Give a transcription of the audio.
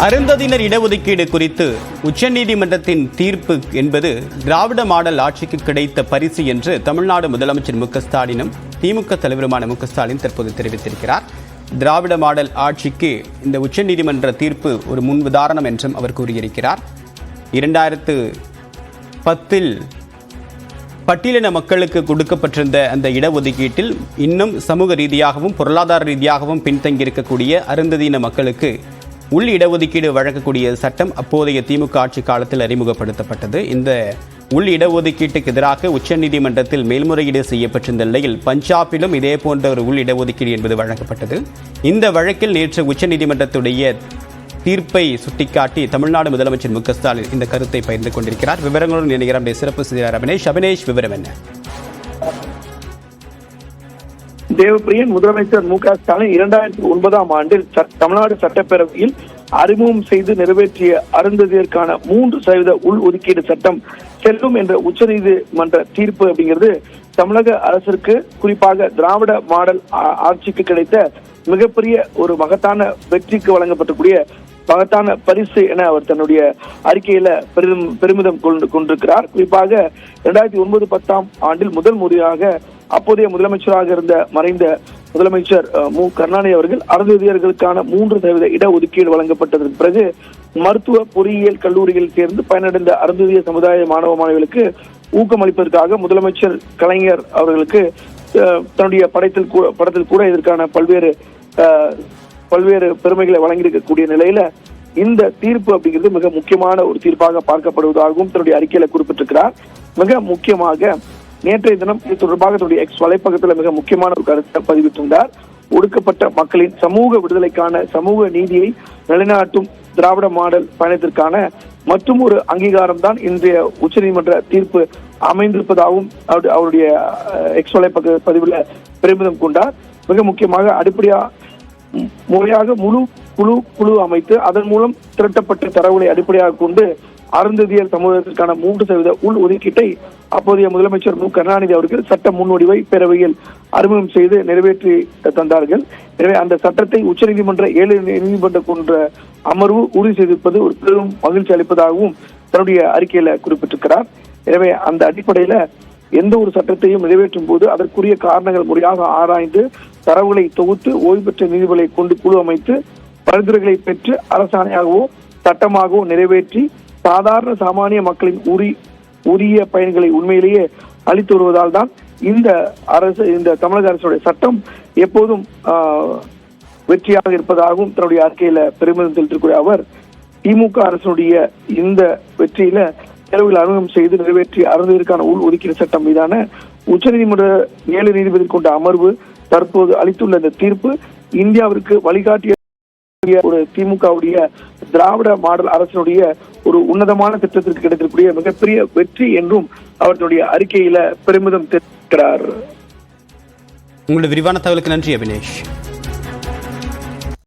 அருந்ததியினர் இடஒதுக்கீடு குறித்து உச்சநீதிமன்றத்தின் தீர்ப்பு என்பது திராவிட மாடல் ஆட்சிக்கு கிடைத்த பரிசு என்று தமிழ்நாடு முதலமைச்சர் மு.க.ஸ்டாலினும் திமுக தலைவருமான மு.க.ஸ்டாலின் தற்போது தெரிவித்திருக்கிறார். திராவிட மாடல் ஆட்சிக்கு இந்த உச்சநீதிமன்ற தீர்ப்பு ஒரு முன் உதாரணம் என்றும் அவர் கூறியிருக்கிறார். 2010 பட்டியலின மக்களுக்கு கொடுக்கப்பட்டிருந்த அந்த இடஒதுக்கீட்டில் இன்னும் சமூக ரீதியாகவும் பொருளாதார ரீதியாகவும் பின்தங்கியிருக்கக்கூடிய அருந்ததியின மக்களுக்கு உள் இடஒதுக்கீடு வழங்கக்கூடிய சட்டம் அப்போதைய திமுக ஆட்சி காலத்தில் அறிமுகப்படுத்தப்பட்டது. இந்த உள் இடஒதுக்கீட்டுக்கு எதிராக உச்சநீதிமன்றத்தில் மேல்முறையீடு செய்யப்பட்டிருந்த நிலையில் பஞ்சாபிலும் இதே போன்ற ஒரு உள் இடஒதுக்கீடு என்பது வழங்கப்பட்டது. இந்த வழக்கில் நேற்று உச்சநீதிமன்றத்துடைய தீர்ப்பை சுட்டிக்காட்டி தமிழ்நாடு முதலமைச்சர் மு.க.ஸ்டாலின் இந்த கருத்தை பகிர்ந்து கொண்டிருக்கிறார். விவரங்களுடன் இணைகிறார் சிறப்பு செய்தியாளர் அபினேஷ். விவரம் என்ன? தேவப்பிரியன் முதலமைச்சர் மு.க.ஸ்டாலின் 2009ஆம் ஆண்டில் தமிழ்நாடு சட்டப்பேரவையில் அறிமுகம் செய்து நிறைவேற்றிய அருந்ததியருக்கான 3% உள் ஒதுக்கீடு சட்டம் செல்லும் என்ற உச்சநீதிமன்ற தீர்ப்பு அப்படிங்கிறது தமிழக அரசிற்கு, குறிப்பாக திராவிட மாடல் ஆட்சிக்கு கிடைத்த மிகப்பெரிய ஒரு மகத்தான வெற்றிக்கு வழங்கப்படக்கூடிய மகத்தான பரிசு என அவர் தன்னுடைய அறிக்கையில பெருமிதம் கொண்டிருக்கிறார். குறிப்பாக 2009-10ஆம் ஆண்டில் முதல் முறையாக அப்போதைய முதலமைச்சராக இருந்த மறைந்த முதலமைச்சர் மு. கருணாநிதி அவர்கள் அருந்ததியர்களுக்கான 3% இடஒதுக்கீடு வழங்கப்பட்டதற்கு பிறகு மருத்துவ பொறியியல் கல்லூரிகளில் சேர்ந்து பயனடைந்த அருந்ததிய சமுதாய மாணவ மாணவிகளுக்கு ஊக்கமளிப்பதற்காக முதலமைச்சர் கலைஞர் அவர்களுக்கு தன்னுடைய படத்தில் கூட இதற்கான பல்வேறு பெருமைகளை வழங்கியிருக்கக்கூடிய நிலையில இந்த தீர்ப்பு அப்படிங்கிறது மிக முக்கியமான ஒரு தீர்ப்பாக பார்க்கப்படுவதாகவும் தன்னுடைய அறிக்கையில குறிப்பிட்டிருக்கிறார். மிக முக்கியமாக நேற்றைய தினம் இது தொடர்பாக தன்னுடைய எக்ஸ் வலைப்பக்கத்தில் மிக முக்கியமான ஒரு கருத்தை பதிவிட்டிருந்தார். ஒடுக்கப்பட்ட மக்களின் சமூக விடுதலைக்கான சமூக நீதியை நிலைநாட்டும் திராவிட மாடல் பயணத்திற்கான மற்றும் ஒரு அங்கீகாரம் தான் இன்றைய உச்சநீதிமன்ற தீர்ப்பு அமைந்திருப்பதாகவும் அவருடைய எக்ஸ் வலைப்பக்க பதிவுல பெருமிதம் கொண்டார். மிக முக்கியமாக முறையாக முழு குழு அமைத்து அதன் மூலம் திரட்டப்பட்ட தரவுகளை அடிப்படையாக கொண்டு அருந்ததியர் சமூகத்திற்கான 3% உள் ஒதுக்கீட்டை அப்போதைய முதலமைச்சர் மு. கருணாநிதி அவர்கள் சட்ட முன்வடிவை பேரவையில் அறிமுகம் செய்து நிறைவேற்றி தந்தார்கள். எனவே அந்த சட்டத்தை உச்சநீதிமன்ற 7 நீதிமன்ற கொன்ற அமர்வு உறுதி செய்திருப்பது ஒரு பெரும் மகிழ்ச்சி அளிப்பதாகவும் தன்னுடைய அறிக்கையில குறிப்பிட்டிருக்கிறார். எனவே அந்த அடிப்படையில எந்த ஒரு சட்டத்தையும் நிறைவேற்றும் போது அதற்குரிய காரணங்கள் முறையாக ஆராய்ந்து தரவுகளை தொகுத்து ஓய்வு பெற்ற நீதிபதிகளை கொண்டு குழு அமைத்து பரிந்துரைகளை பெற்று அரசாணையாகவோ சட்டமாகவோ நிறைவேற்றி சாதாரண சாமானிய மக்களின் உரிய பயன்களை உண்மையிலேயே அளித்து வருவதால் தான் இந்த தமிழக அரசுடைய சட்டம் எப்போதும் வெற்றியாக இருப்பதாகவும் தன்னுடைய அறிக்கையில பெருமிதம் செலுத்தக்கூடிய அவர் திமுக அரசுடைய இந்த வெற்றியில தேர்வில் அறிமுகம் செய்து நிறைவேற்றி அருந்ததியருக்கான உள் ஒதுக்கீடு சட்டம் மீதான உச்சநீதிமன்ற 7 நீதிபதி கொண்ட அமர்வு தற்போது அளித்துள்ள இந்த தீர்ப்பு இந்தியாவிற்கு வழிகாட்டிய ஒரு திமுகவுடைய திராவிட மாடல் அரசினுடைய ஒரு உன்னதமான திட்டத்திற்கு கிடைத்திருக்கூடிய மிகப்பெரிய வெற்றி என்றும் அவர்களுடைய அறிக்கையில பெருமிதம் தெரிவிக்கிறார். உங்களுடைய விரிவான தகவலுக்கு நன்றி அபினேஷ்.